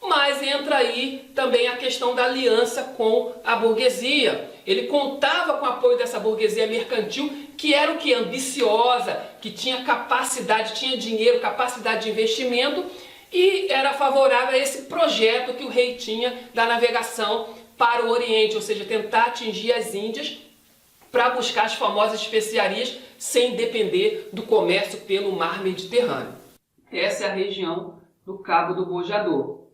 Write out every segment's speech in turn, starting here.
Mas entra aí também a questão da aliança com a burguesia. Ele contava com o apoio dessa burguesia mercantil, que era o que? Ambiciosa, que tinha capacidade, tinha dinheiro, capacidade de investimento, e era favorável a esse projeto que o rei tinha da navegação para o Oriente, ou seja, tentar atingir as Índias para buscar as famosas especiarias sem depender do comércio pelo mar Mediterrâneo. Essa é a região do Cabo do Bojador.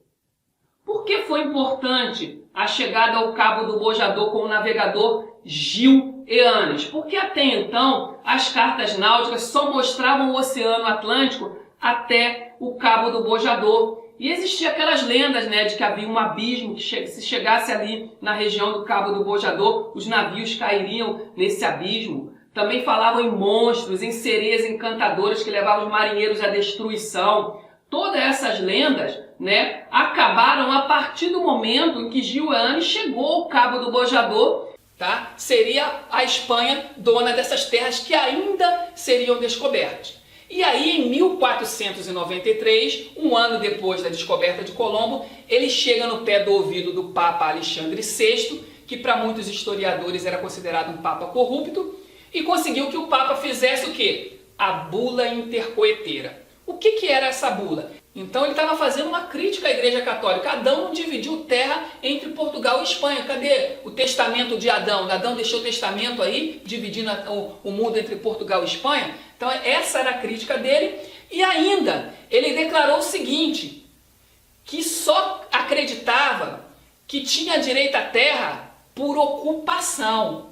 Por que foi importante a chegada ao Cabo do Bojador com o navegador Gil Eanes? Porque até então as cartas náuticas só mostravam o Oceano Atlântico até o Cabo do Bojador. E existiam aquelas lendas, né, de que havia um abismo, que se chegasse ali na região do Cabo do Bojador, os navios cairiam nesse abismo. Também falavam em monstros, em sereias encantadoras que levavam os marinheiros à destruição. Todas essas lendas, né, acabaram a partir do momento em que Gil Eanes chegou ao Cabo do Bojador, tá? Seria a Espanha dona dessas terras que ainda seriam descobertas. E aí, em 1493, um ano depois da descoberta de Colombo, ele chega no pé do ouvido do Papa Alexandre VI, que para muitos historiadores era considerado um Papa corrupto, e conseguiu que o Papa fizesse o quê? A bula intercoeteira. O que era essa bula? Então ele estava fazendo uma crítica à Igreja Católica. Adão dividiu terra entre Portugal e Espanha. Cadê o testamento de Adão? Adão deixou o testamento aí, dividindo o mundo entre Portugal e Espanha. Então essa era a crítica dele. E ainda, ele declarou o seguinte, que só acreditava que tinha direito à terra por ocupação.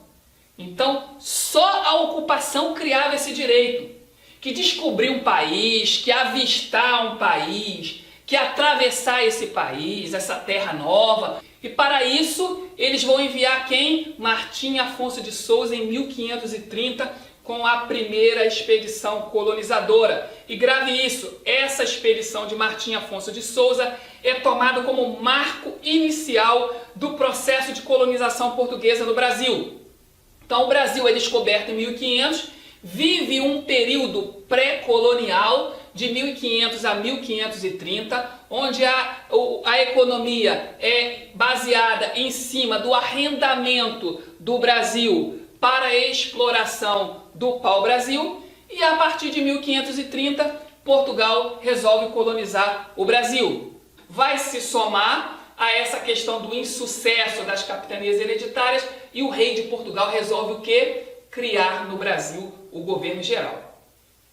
Então, só a ocupação criava esse direito. Que descobrir um país, que avistar um país, que atravessar esse país, essa terra nova. E para isso, eles vão enviar quem? Martim Afonso de Souza em 1530, com a primeira expedição colonizadora. E grave isso, essa expedição de Martim Afonso de Souza é tomada como marco inicial do processo de colonização portuguesa no Brasil. Então o Brasil é descoberto em 1500, vive um período pré-colonial de 1500 a 1530, onde a economia é baseada em cima do arrendamento do Brasil para a exploração do pau-brasil, e a partir de 1530 Portugal resolve colonizar o Brasil. Vai se somar a essa questão do insucesso das capitanias hereditárias e o rei de Portugal resolve o quê? Criar no Brasil o governo geral.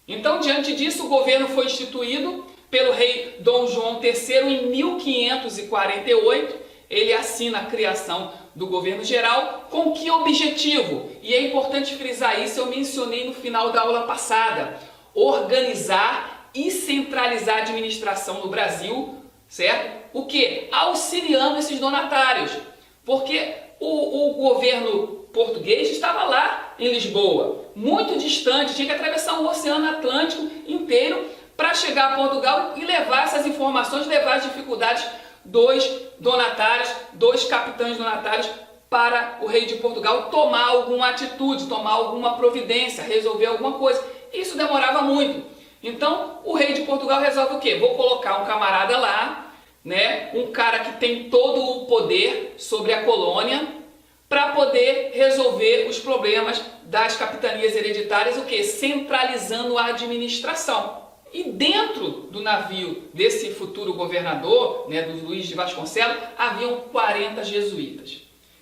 Então, diante disso, o governo foi instituído pelo rei Dom João III em 1548. Ele assina a criação do governo geral. Com que objetivo? E é importante frisar isso, eu mencionei no final da aula passada. Organizar e centralizar a administração no Brasil, certo? O que? Auxiliando esses donatários. Porque o governo português estava lá em Lisboa, muito distante, tinha que atravessar o Oceano Atlântico inteiro para chegar a Portugal e levar essas informações, levar as dificuldades dos donatários, dos capitães donatários para o rei de Portugal tomar alguma atitude, tomar alguma providência, resolver alguma coisa. Isso demorava muito. Então o rei de Portugal resolve o quê? Vou colocar um camarada lá, né, um cara que tem todo o poder sobre a colônia, para poder resolver os problemas das capitanias hereditárias, o que? Centralizando a administração. E dentro do navio desse futuro governador, né, do Luís de Vasconcelos, haviam 40 jesuítas.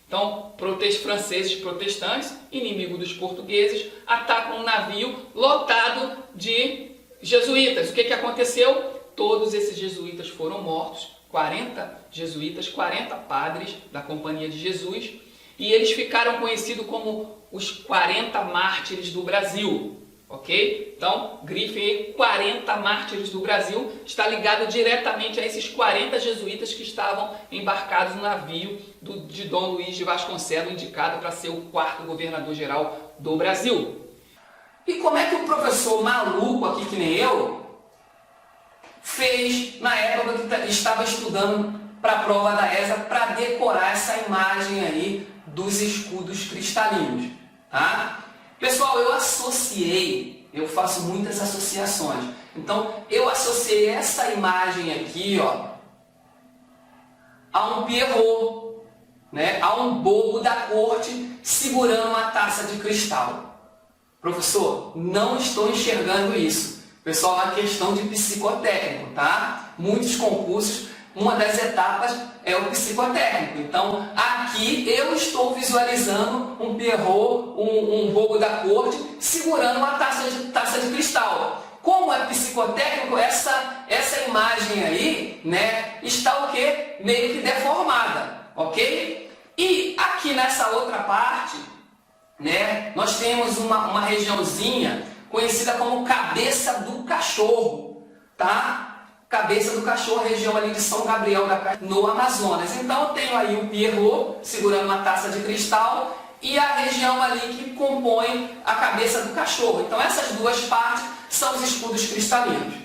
Então, franceses protestantes, inimigo dos portugueses, atacam um navio lotado de jesuítas. O que aconteceu? Todos esses jesuítas foram mortos, 40 jesuítas, 40 padres da Companhia de Jesus, e eles ficaram conhecidos como os 40 mártires do Brasil, ok? Então, grifem aí, 40 mártires do Brasil, está ligado diretamente a esses 40 jesuítas que estavam embarcados no navio de Dom Luís de Vasconcelos, indicado para ser o 4º governador-geral do Brasil. E como é que o professor maluco aqui, que nem eu, fez na época que estava estudando para a prova da ESA para decorar essa imagem aí dos escudos cristalinos, tá? Pessoal, eu faço muitas associações. Então, eu associei essa imagem aqui, ó, há um Pierrot, né? Há um bobo da corte segurando uma taça de cristal. Professor, não estou enxergando isso. Pessoal, é uma questão de psicotécnico, tá? Muitos concursos, uma das etapas é o psicotécnico. Então, aqui eu estou visualizando um Pierrot, um bobo da corte, segurando uma taça de cristal. Como é psicotécnico, essa imagem aí, né, está o quê? Meio que deformada, ok? E aqui nessa outra parte, né, nós temos uma regiãozinha conhecida como cabeça do cachorro, tá? Cabeça do cachorro, região ali de São Gabriel no Amazonas. Então eu tenho aí o Pierrot segurando uma taça de cristal e a região ali que compõe a cabeça do cachorro. Então essas duas partes são os escudos cristalinos.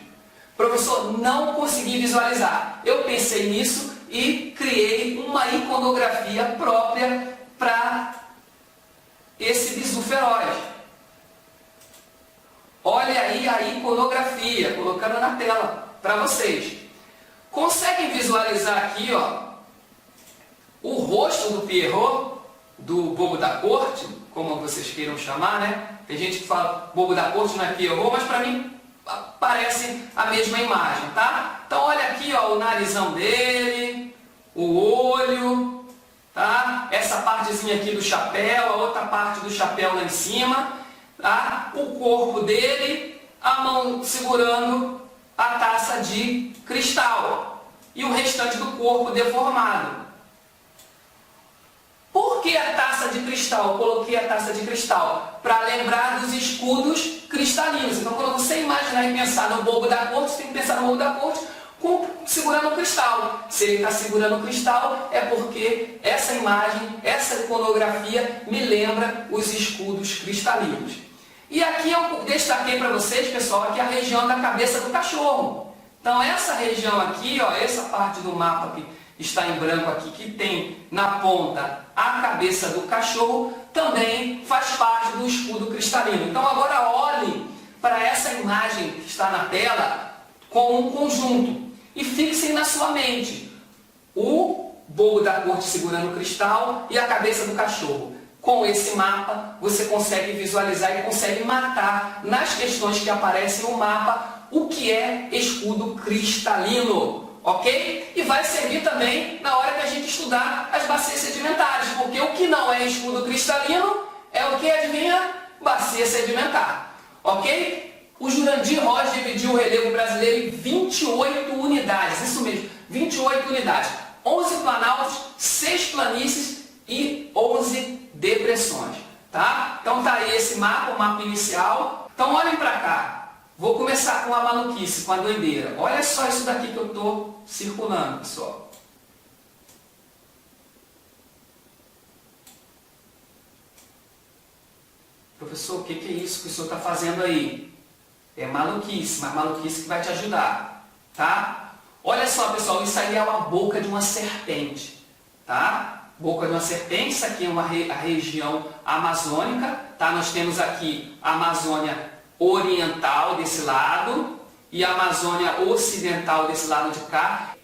Professor, não consegui visualizar. Eu pensei nisso e criei uma iconografia própria para esse bizu feroz. Olha aí a iconografia, colocando na tela para vocês. Conseguem visualizar aqui, ó, o rosto do Pierrot, do bobo da corte, como vocês queiram chamar, né? Tem gente que fala bobo da corte não é Pierrot, mas para mim parece a mesma imagem, tá? Então olha aqui, ó, o narizão dele, o olho, tá? Essa partezinha aqui do chapéu, a outra parte do chapéu lá em cima, tá? O corpo dele, a mão segurando a taça de cristal e o restante do corpo deformado. Por que a taça de cristal? Eu coloquei a taça de cristal para lembrar dos escudos cristalinos. Então, quando você imaginar e pensar no bobo da corte, você tem que pensar no bobo da corte segurando o cristal. Se ele está segurando o cristal, é porque essa imagem, essa iconografia me lembra os escudos cristalinos. E aqui eu destaquei para vocês, pessoal, aqui a região da cabeça do cachorro. Então essa região aqui, ó, essa parte do mapa que está em branco aqui, que tem na ponta a cabeça do cachorro, também faz parte do escudo cristalino. Então agora olhem para essa imagem que está na tela como um conjunto e fixem na sua mente o bobo da corte segurando o cristal e a cabeça do cachorro. Com esse mapa, você consegue visualizar e consegue matar nas questões que aparecem no mapa o que é escudo cristalino, ok? E vai servir também na hora que a gente estudar as bacias sedimentares, porque o que não é escudo cristalino é o que, adivinha? Bacia sedimentar, ok? O Jurandir Rocha dividiu o relevo brasileiro em 28 unidades, isso mesmo, 28 unidades, 11 planaltos, 6 planícies e 11 depressões, tá? Então tá aí esse mapa, o mapa inicial. Então olhem para cá. Vou começar com a maluquice, com a doideira. Olha só isso daqui que eu estou circulando, pessoal. Professor, o que é isso que o senhor está fazendo aí? É maluquice, mas maluquice que vai te ajudar, tá? Olha só, pessoal, isso aí é uma boca de uma serpente, tá? Boca de uma serpente, isso aqui é a região amazônica, tá? Nós temos aqui a Amazônia Oriental desse lado e a Amazônia Ocidental desse lado de cá.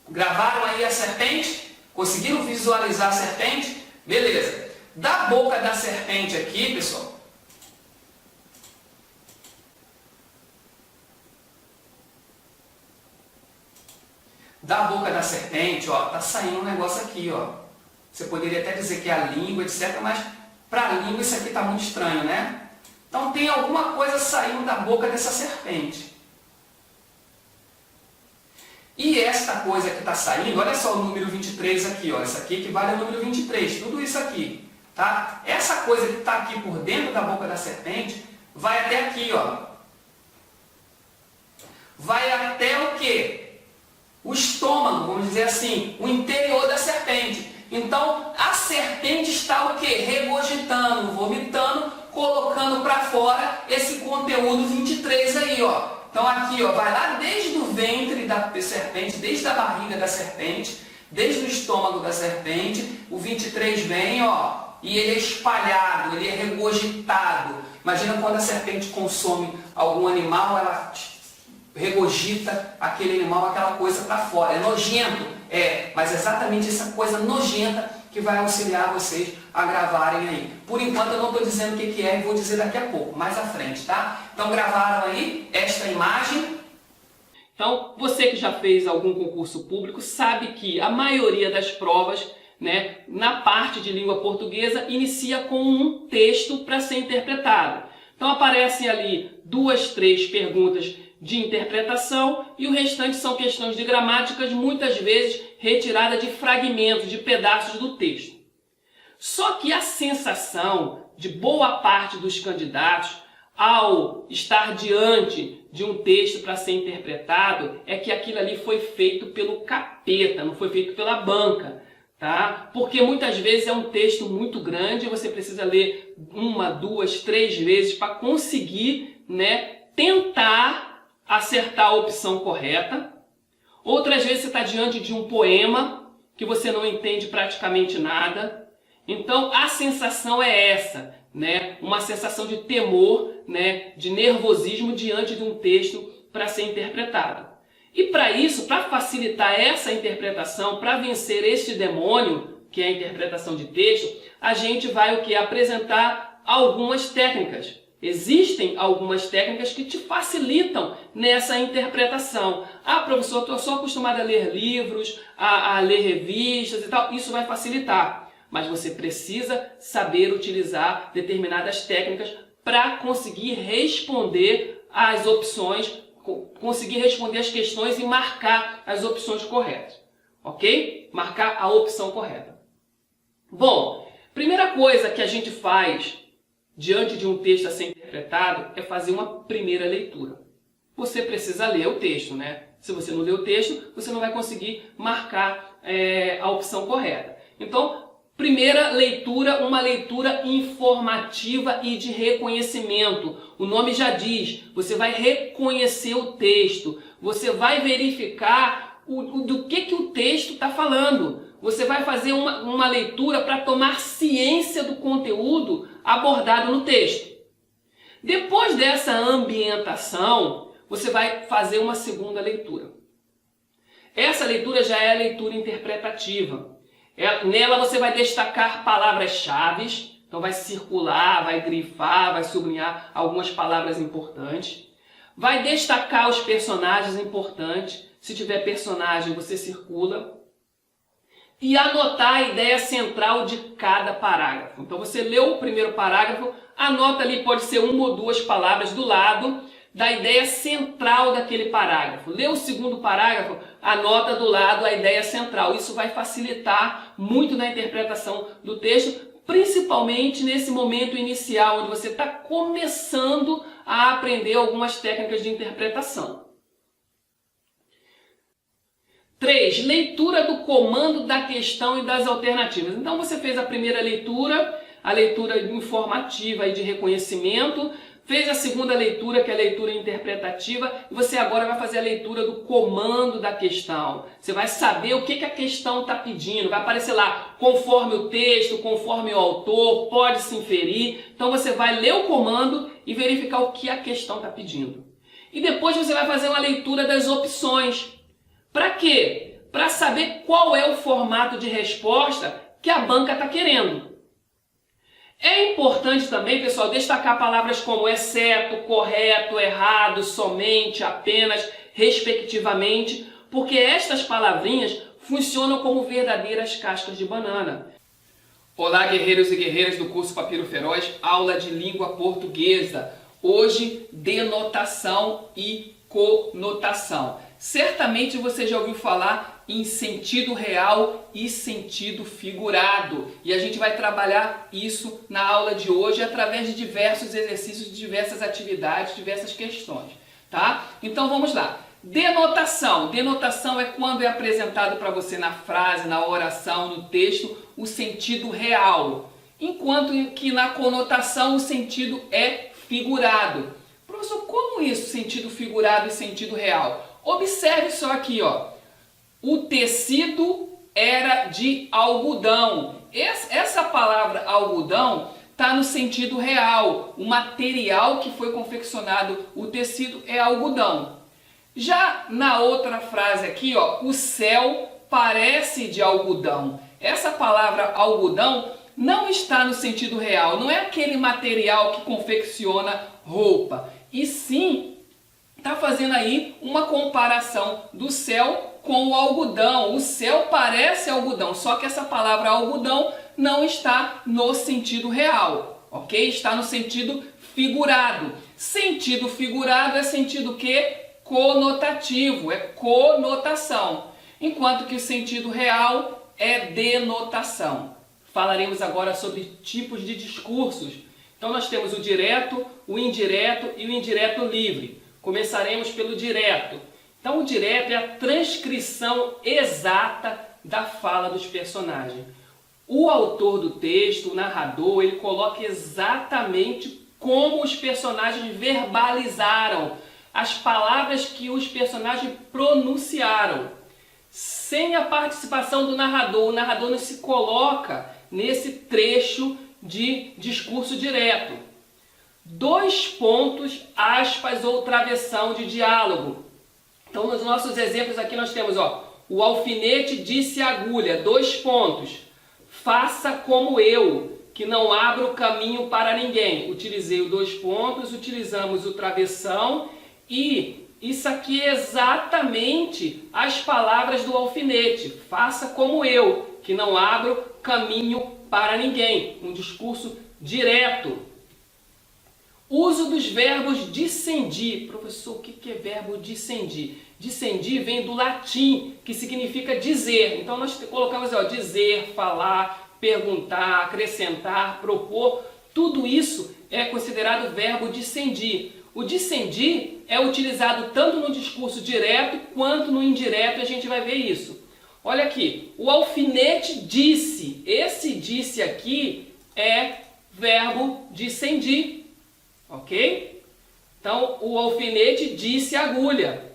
Gravaram aí a serpente? Conseguiram visualizar a serpente? Beleza. Da boca da serpente aqui, pessoal, da boca da serpente, ó, tá saindo um negócio aqui, ó. Você poderia até dizer que é a língua, etc., mas para a língua isso aqui está muito estranho, né? Então tem alguma coisa saindo da boca dessa serpente. E esta coisa que está saindo, olha só o número 23 aqui, ó, isso aqui equivale ao número 23, tudo isso aqui, tá? Essa coisa que está aqui por dentro da boca da serpente, vai até aqui, ó. Vai até o quê? O estômago, vamos dizer assim, o interior da serpente. Então, a serpente está o quê? Regurgitando, vomitando, colocando para fora esse conteúdo 23 aí, ó. Então aqui, ó, vai lá desde o ventre da serpente, desde a barriga da serpente, desde o estômago da serpente, o 23 vem, ó, e ele é espalhado, ele é regurgitado. Imagina quando a serpente consome algum animal, ela regurgita aquele animal, aquela coisa para fora. É nojento, Mas exatamente essa coisa nojenta que vai auxiliar vocês a gravarem aí. Por enquanto eu não estou dizendo o que é e vou dizer daqui a pouco, mais à frente, tá? Então gravaram aí esta imagem. Então, você que já fez algum concurso público sabe que a maioria das provas, né, na parte de língua portuguesa, inicia com um texto para ser interpretado. Então aparecem ali 2, 3 perguntas de interpretação e o restante são questões de gramáticas, muitas vezes retiradas de fragmentos, de pedaços do texto. Só que a sensação de boa parte dos candidatos ao estar diante de um texto para ser interpretado é que aquilo ali foi feito pelo capeta, não foi feito pela banca, tá? Porque muitas vezes é um texto muito grande e você precisa ler 1, 2, 3 vezes para conseguir, né, tentar acertar a opção correta. Outras vezes você está diante de um poema que você não entende praticamente nada. Então a sensação é essa, né? Uma sensação de temor, né? De nervosismo diante de um texto para ser interpretado. E para isso, para facilitar essa interpretação, para vencer este demônio, que é a interpretação de texto, a gente vai o que? Apresentar algumas técnicas. Existem algumas técnicas que te facilitam nessa interpretação. Ah, professor, eu sou acostumado a ler livros, a ler revistas e tal. Isso vai facilitar. Mas você precisa saber utilizar determinadas técnicas para conseguir responder às opções, conseguir responder as questões e marcar as opções corretas. Ok? Marcar a opção correta. Bom, primeira coisa que a gente faz diante de um texto a ser interpretado é fazer uma primeira leitura. Você precisa ler o texto, né? Se você não ler o texto, você não vai conseguir marcar a opção correta. Então, primeira leitura, uma leitura informativa e de reconhecimento. O nome já diz, você vai reconhecer o texto, você vai verificar do que o texto está falando. Você vai fazer uma leitura para tomar ciência do conteúdo abordado no texto. Depois dessa ambientação, você vai fazer uma segunda leitura. Essa leitura já é a leitura interpretativa. Nela você vai destacar palavras-chave, então vai circular, vai grifar, vai sublinhar algumas palavras importantes. Vai destacar os personagens importantes. Se tiver personagem, você circula. E anotar a ideia central de cada parágrafo. Então você leu o primeiro parágrafo, anota ali, pode ser 1 ou 2 palavras do lado da ideia central daquele parágrafo. Lê o segundo parágrafo, anota do lado a ideia central. Isso vai facilitar muito na interpretação do texto, principalmente nesse momento inicial, onde você está começando a aprender algumas técnicas de interpretação. 3. Leitura do comando da questão e das alternativas. Então você fez a primeira leitura, a leitura informativa e de reconhecimento, fez a segunda leitura, que é a leitura interpretativa, e você agora vai fazer a leitura do comando da questão. Você vai saber o que a questão está pedindo, vai aparecer lá, conforme o texto, conforme o autor, pode se inferir. Então você vai ler o comando e verificar o que a questão está pedindo. E depois você vai fazer uma leitura das opções. Para quê? Para saber qual é o formato de resposta que a banca está querendo. É importante também, pessoal, destacar palavras como exceto, correto, errado, somente, apenas, respectivamente, porque estas palavrinhas funcionam como verdadeiras cascas de banana. Olá, guerreiros e guerreiras do curso Papiro Feroz, aula de língua portuguesa. Hoje, denotação e conotação. Certamente você já ouviu falar em sentido real e sentido figurado. E a gente vai trabalhar isso na aula de hoje através de diversos exercícios, de diversas atividades, diversas questões, tá? Então vamos lá. Denotação. Denotação é quando é apresentado para você na frase, na oração, no texto, o sentido real. Enquanto que na conotação o sentido é figurado. Professor, como isso, sentido figurado e sentido real? Observe só aqui, ó. O tecido era de algodão. Essa palavra algodão está no sentido real. O material que foi confeccionado, o tecido, é algodão. Já na outra frase aqui, ó, o céu parece de algodão. Essa palavra algodão não está no sentido real, não é aquele material que confecciona roupa, e sim está fazendo aí uma comparação do céu com o algodão. O céu parece algodão, só que essa palavra algodão não está no sentido real, ok? Está no sentido figurado. Sentido figurado é sentido que? Conotativo, é conotação. Enquanto que o sentido real é denotação. Falaremos agora sobre tipos de discursos. Então nós temos o direto, o indireto e o indireto livre. Começaremos pelo direto. Então o direto é a transcrição exata da fala dos personagens. O autor do texto, o narrador, ele coloca exatamente como os personagens verbalizaram, as palavras que os personagens pronunciaram. Sem a participação do narrador, o narrador não se coloca nesse trecho de discurso direto. 2 pontos, aspas ou travessão de diálogo. Então, nos nossos exemplos aqui nós temos, o alfinete disse à agulha, 2 pontos. Faça como eu, que não abro caminho para ninguém. Utilizei o 2 pontos, utilizamos o travessão e isso aqui é exatamente as palavras do alfinete. Faça como eu, que não abro caminho para ninguém. Um discurso direto. Uso dos verbos discendir. Professor, o que é verbo discendir? Discendir vem do latim, que significa dizer. Então nós colocamos dizer, falar, perguntar, acrescentar, propor. Tudo isso é considerado verbo discendir. O discendir é utilizado tanto no discurso direto quanto no indireto, e a gente vai ver isso. Olha aqui, o alfinete disse. Esse disse aqui é verbo discendir, ok? Então, o alfinete disse à agulha.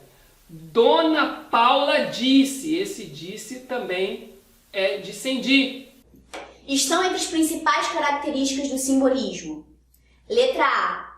Dona Paula disse. Esse disse também é discendir. Estão entre as principais características do simbolismo. Letra A.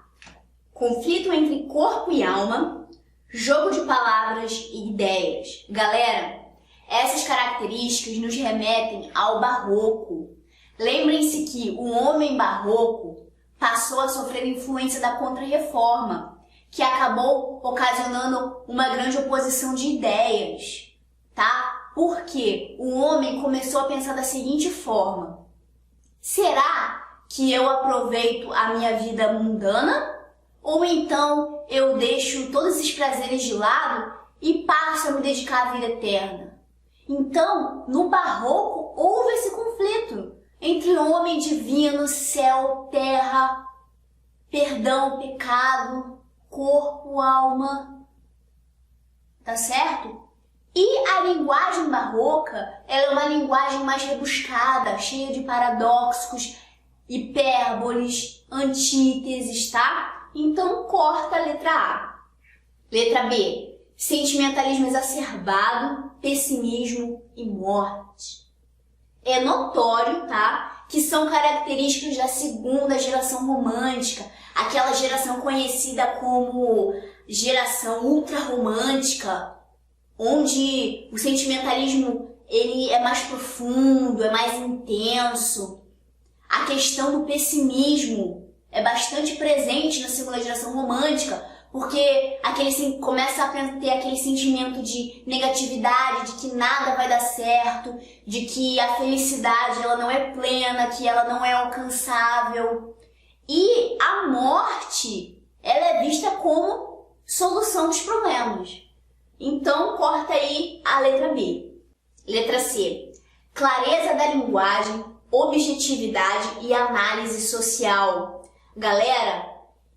Conflito entre corpo e alma, jogo de palavras e ideias. Galera, essas características nos remetem ao barroco. Lembrem-se que o homem barroco passou a sofrer influência da Contra-Reforma, que acabou ocasionando uma grande oposição de ideias, tá? Porque o homem começou a pensar da seguinte forma: será que eu aproveito a minha vida mundana? Ou então eu deixo todos esses prazeres de lado e passo a me dedicar à vida eterna? Então, no barroco, houve esse conflito entre homem divino, céu, terra, perdão, pecado, corpo, alma. Tá certo? E a linguagem barroca, ela é uma linguagem mais rebuscada, cheia de paradoxos, hipérboles, antíteses, tá? Então, corta a letra A. Letra B. Sentimentalismo exacerbado, pessimismo e morte. É notório, tá, que são características da segunda geração romântica, aquela geração conhecida como geração ultrarromântica, onde o sentimentalismo ele é mais profundo, é mais intenso. A questão do pessimismo é bastante presente na segunda geração romântica, porque começa a ter aquele sentimento de negatividade, de que nada vai dar certo, de que a felicidade ela não é plena, que ela não é alcançável. E a morte, ela é vista como solução dos problemas. Então, corta aí a letra B. Letra C. Clareza da linguagem, objetividade e análise social. Galera,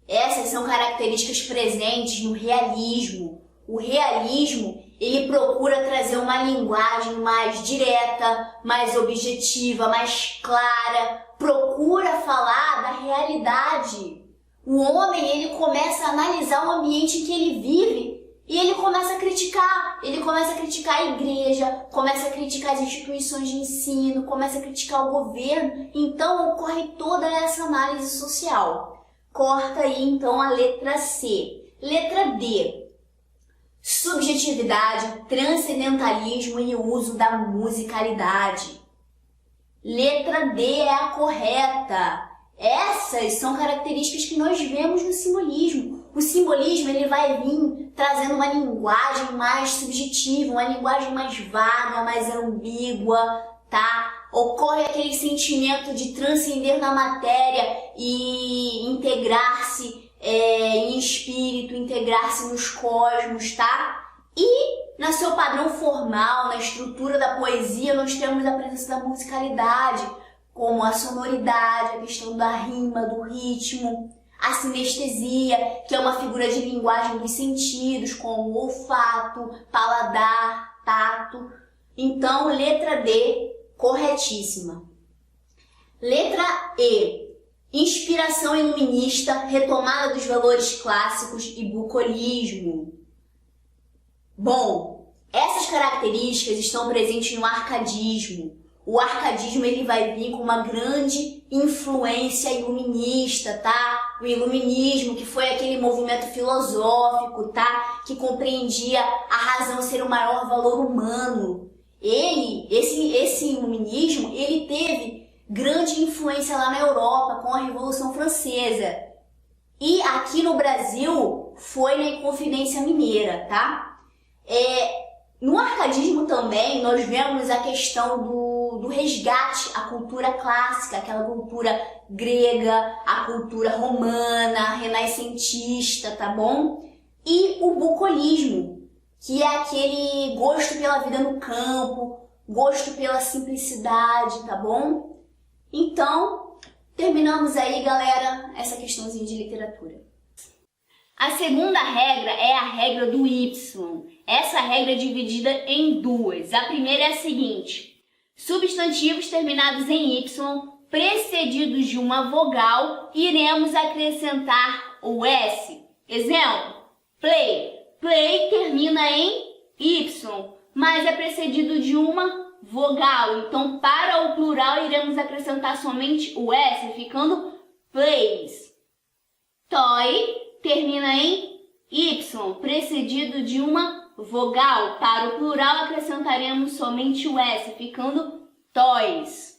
essas são características presentes no realismo. O realismo, ele procura trazer uma linguagem mais direta, mais objetiva, mais clara, procura falar da realidade. O homem, ele começa a analisar o ambiente em que ele vive e ele começa a criticar. Ele começa a criticar a igreja, começa a criticar as instituições de ensino, começa a criticar o governo. Então, ocorre toda essa análise social. Corta aí, então, a letra C. Letra D. subjetividade, transcendentalismo e uso da musicalidade. Letra D é a correta. Essas são características que nós vemos no simbolismo. O simbolismo ele vai vir trazendo uma linguagem mais subjetiva, uma linguagem mais vaga, mais ambígua, tá? Ocorre aquele sentimento de transcender na matéria e integrar-se em espírito, integrar-se nos cosmos, tá? E no seu padrão formal, na estrutura da poesia, nós temos a presença da musicalidade, como a sonoridade, a questão da rima, do ritmo, a sinestesia, que é uma figura de linguagem dos sentidos, como olfato, paladar, tato. Então, letra D, corretíssima. Letra E, inspiração iluminista, retomada dos valores clássicos e bucolismo. Bom, essas características estão presentes no arcadismo. O arcadismo ele vai vir com uma grande influência iluminista, tá? O iluminismo, que foi aquele movimento filosófico, tá? Que compreendia a razão ser o maior valor humano. Esse iluminismo, ele teve grande influência lá na Europa com a Revolução Francesa. E aqui no Brasil foi na Inconfidência Mineira, tá? No arcadismo também nós vemos a questão do resgate à cultura clássica, aquela cultura grega, a cultura romana, renascentista, tá bom? E o bucolismo, que é aquele gosto pela vida no campo, gosto pela simplicidade, tá bom? Então, terminamos aí, galera, essa questãozinha de literatura. A segunda regra é a regra do Y. Essa regra é dividida em duas. A primeira é a seguinte: substantivos terminados em Y, precedidos de uma vogal, iremos acrescentar o S. Exemplo, play. Play termina em Y, mas é precedido de uma vogal. Então, para o plural, iremos acrescentar somente o S, ficando plays. Toy termina em Y, precedido de uma vogal. Para o plural, acrescentaremos somente o S, ficando toys.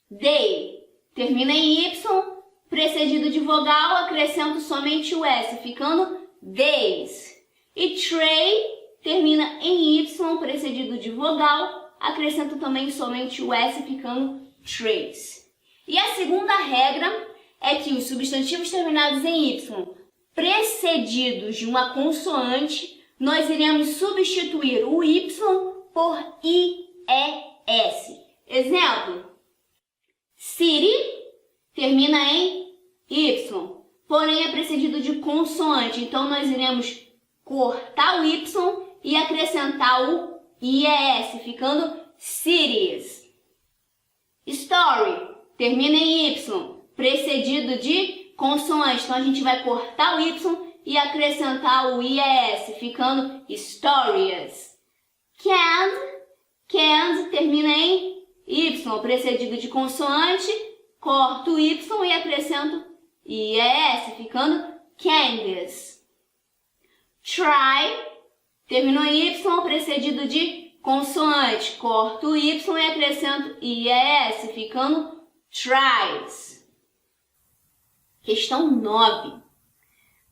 Day termina em Y, precedido de vogal, acrescento somente o S, ficando days. E tray termina em Y, precedido de vogal, acrescento também somente o S, ficando trays. E a segunda regra é que os substantivos terminados em Y, precedidos de uma consoante, nós iremos substituir o Y por IES. Exemplo, city termina em Y, porém é precedido de consoante, então nós iremos cortar o Y e acrescentar o IES, ficando cities. Story termina em Y, precedido de consoante, então a gente vai cortar o Y e acrescentar o IES, ficando stories. Canned termina em Y, precedido de consoante, corto o Y e acrescento IES, ficando candies. Try terminou em Y, precedido de consoante, corto o Y e acrescento IES, ficando tries. Questão 9.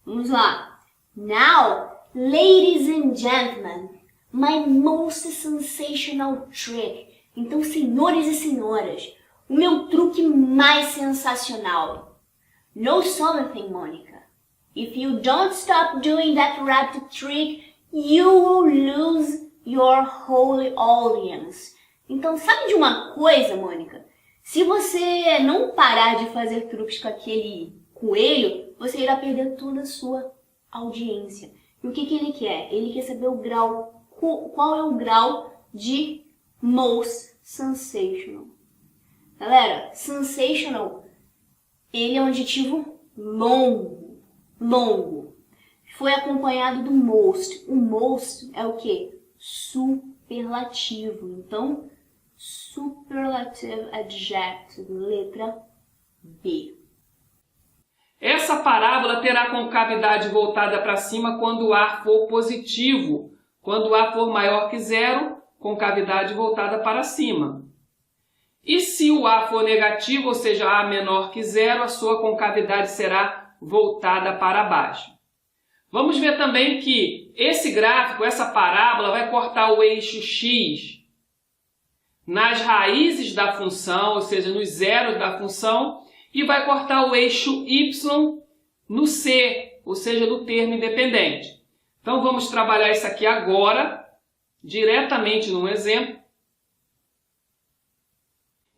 Vamos lá. Now, ladies and gentlemen, my most sensational trick. Então, senhores e senhoras, o meu truque mais sensacional. Know something, Monica. If you don't stop doing that rabbit trick, you will lose your whole audience. Então, sabe de uma coisa, Mônica? Se você não parar de fazer truques com aquele coelho, você irá perder toda a sua audiência. E o que ele quer? Ele quer saber o grau, qual é o grau de most sensational. Galera, sensational, ele é um adjetivo longo, Foi acompanhado do most. O most é o quê? Superlativo. Então, superlative adjective, letra B. Essa parábola terá concavidade voltada para cima quando o A for positivo. Quando o A for maior que zero, concavidade voltada para cima. E se o A for negativo, ou seja, A menor que zero, a sua concavidade será voltada para baixo. Vamos ver também que esse gráfico, essa parábola, vai cortar o eixo X nas raízes da função, ou seja, nos zeros da função, e vai cortar o eixo Y no C, ou seja, no termo independente. Então vamos trabalhar isso aqui agora, diretamente num exemplo.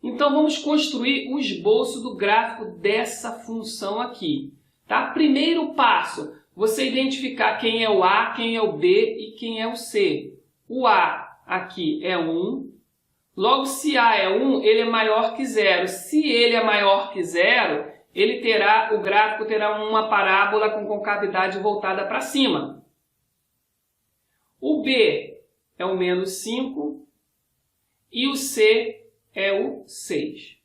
Então vamos construir o esboço do gráfico dessa função aqui. Tá? Primeiro passo, você identificar quem é o A, quem é o B e quem é o C. O A aqui é 1. Logo, se A é 1, ele é maior que zero. Se ele é maior que zero, o gráfico terá uma parábola com concavidade voltada para cima. O B é o menos 5 e o C é o 6.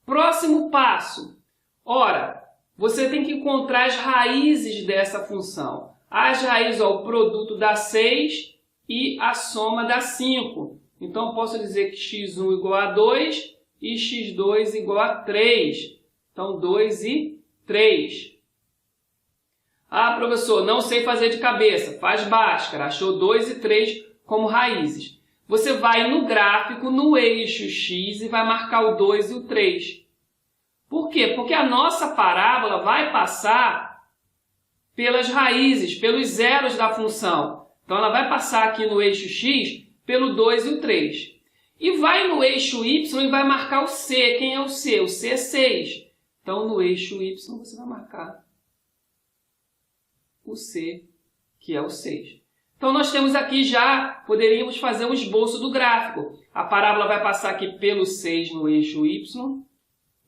Próximo passo. Ora, você tem que encontrar as raízes dessa função. As raízes, o produto dá 6 e a soma dá 5. Então, posso dizer que x1 igual a 2 e x2 igual a 3. Então, 2 e 3. Ah, professor, não sei fazer de cabeça. Faz Bhaskara. Achou 2 e 3 como raízes. Você vai no gráfico, no eixo X, e vai marcar o 2 e o 3. Por quê? Porque a nossa parábola vai passar pelas raízes, pelos zeros da função. Então, ela vai passar aqui no eixo X pelo 2 e o 3. E vai no eixo Y e vai marcar o C. Quem é o C? O C é 6. Então, no eixo Y, você vai marcar o C, que é o 6. Então, nós temos aqui já, poderíamos fazer um esboço do gráfico. A parábola vai passar aqui pelo 6 no eixo Y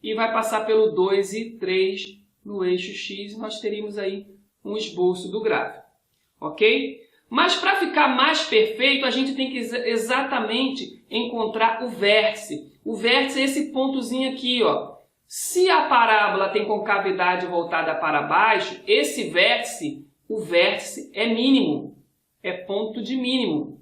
e vai passar pelo 2 e 3 no eixo X. Nós teríamos aí um esboço do gráfico. Ok? Mas para ficar mais perfeito, a gente tem que exatamente encontrar o vértice. O vértice é esse pontozinho aqui, ó. Se a parábola tem concavidade voltada para baixo, esse vértice, o vértice é mínimo, é ponto de mínimo.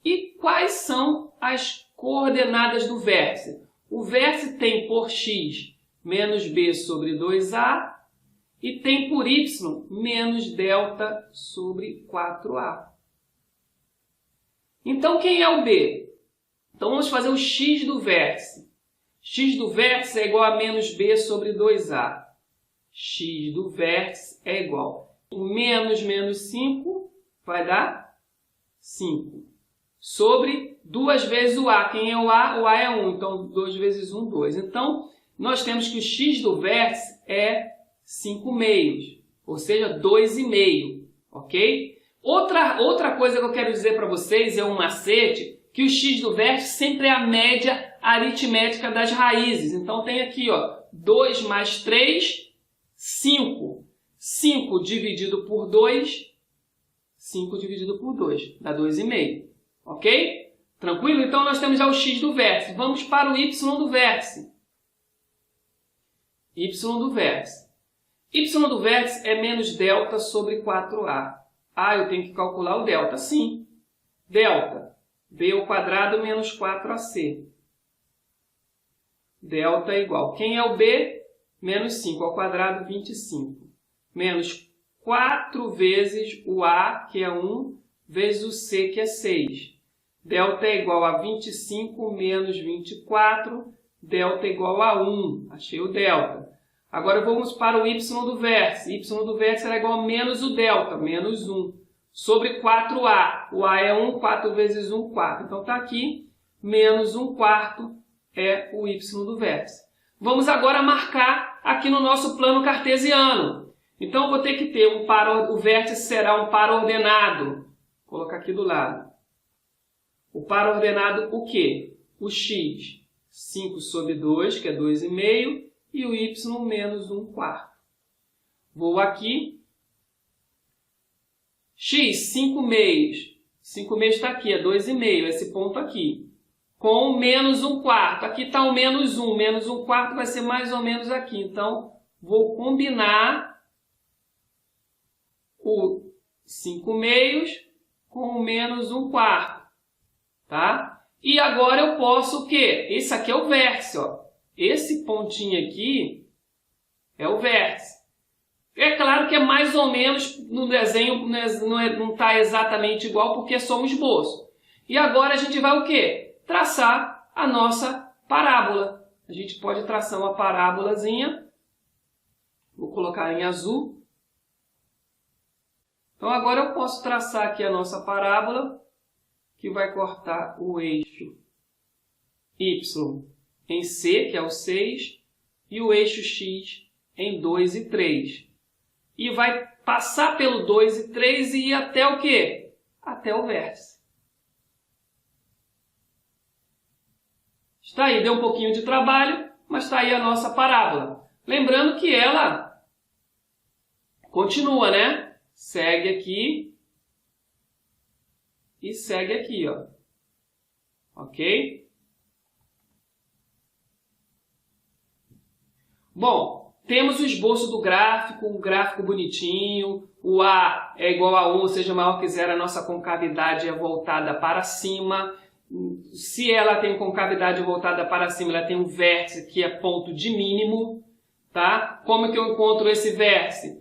E quais são as coordenadas do vértice? O vértice tem por x menos b sobre 2a e tem por y menos delta sobre 4a. Então, quem é o b? Então, vamos fazer o x do vértice. X do vértice é igual a menos b sobre 2a. X do vértice é igual a menos 5 vai dar 5. Sobre 2 vezes o a. Quem é o a? O a é 1. Então, 2 vezes 1, 2. Então, nós temos que o x do vértice é 5 meios, ou seja, 2,5, ok? Outra coisa que eu quero dizer para vocês é um macete, que o x do vértice sempre é a média aritmética das raízes. Então, tem aqui, ó, 2 mais 3, 5. 5 dividido por 2, 5 dividido por 2, dá 2,5, ok? Tranquilo? Então, nós temos já o x do vértice. Vamos para o y do vértice. Y do vértice. Y do vértice é menos delta sobre 4a. Ah, eu tenho que calcular o delta. Sim. Delta. B ao quadrado menos 4ac. Delta é igual. Quem é o B? Menos 5 ao quadrado, 25. Menos 4 vezes o A, que é 1, vezes o C, que é 6. Delta é igual a 25 menos 24. Delta é igual a 1. Achei o delta. Agora vamos para o y do vértice. Y do vértice é igual a menos o delta, menos 1. Sobre 4a. O a é 1, 4 vezes 1, 4. Então está aqui, menos 1 quarto é o y do vértice. Vamos agora marcar aqui no nosso plano cartesiano. Então eu vou ter que ter o vértice será um par ordenado. Vou colocar aqui do lado. O par ordenado o quê? O x, 5 sobre 2, que é 2,5. E o y menos 1 quarto. Vou aqui. X, 5 meios. 5 meios está aqui, é 2,5, esse ponto aqui. com menos 1/4. Aqui está o menos 1. Menos 1/4 vai ser mais ou menos aqui. Então, vou combinar o 5/2 com o menos 1/4. Tá? E agora eu posso o quê? Esse aqui é o vértice. Ó. Esse pontinho aqui é o vértice. É claro que é mais ou menos, no desenho não está exatamente igual porque é só um esboço. E agora a gente vai o quê? Traçar a nossa parábola. A gente pode traçar uma parábolazinha. Vou colocar em azul. Então agora eu posso traçar aqui a nossa parábola, que vai cortar o eixo Y em C, que é o 6, e o eixo X em 2 e 3. E vai passar pelo 2 e 3 e ir até o quê? Até o vértice. Está aí, deu um pouquinho de trabalho, mas está aí a nossa parábola. Lembrando que ela continua, né? Segue aqui e segue aqui, ó. Ok? Bom, temos o esboço do gráfico, um gráfico bonitinho, o A é igual a 1, ou seja, maior que 0, a nossa concavidade é voltada para cima. Se ela tem concavidade voltada para cima, ela tem um vértice que é ponto de mínimo. Tá? Como que eu encontro esse vértice?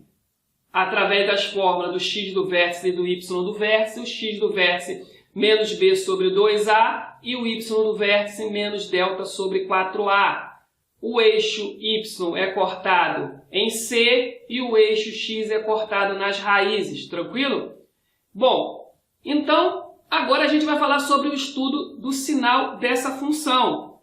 Através das fórmulas do x do vértice e do y do vértice. O x do vértice menos b sobre 2a e o y do vértice menos delta sobre 4a. O eixo y é cortado em C e o eixo x é cortado nas raízes, tranquilo? Bom, então agora a gente vai falar sobre o estudo do sinal dessa função.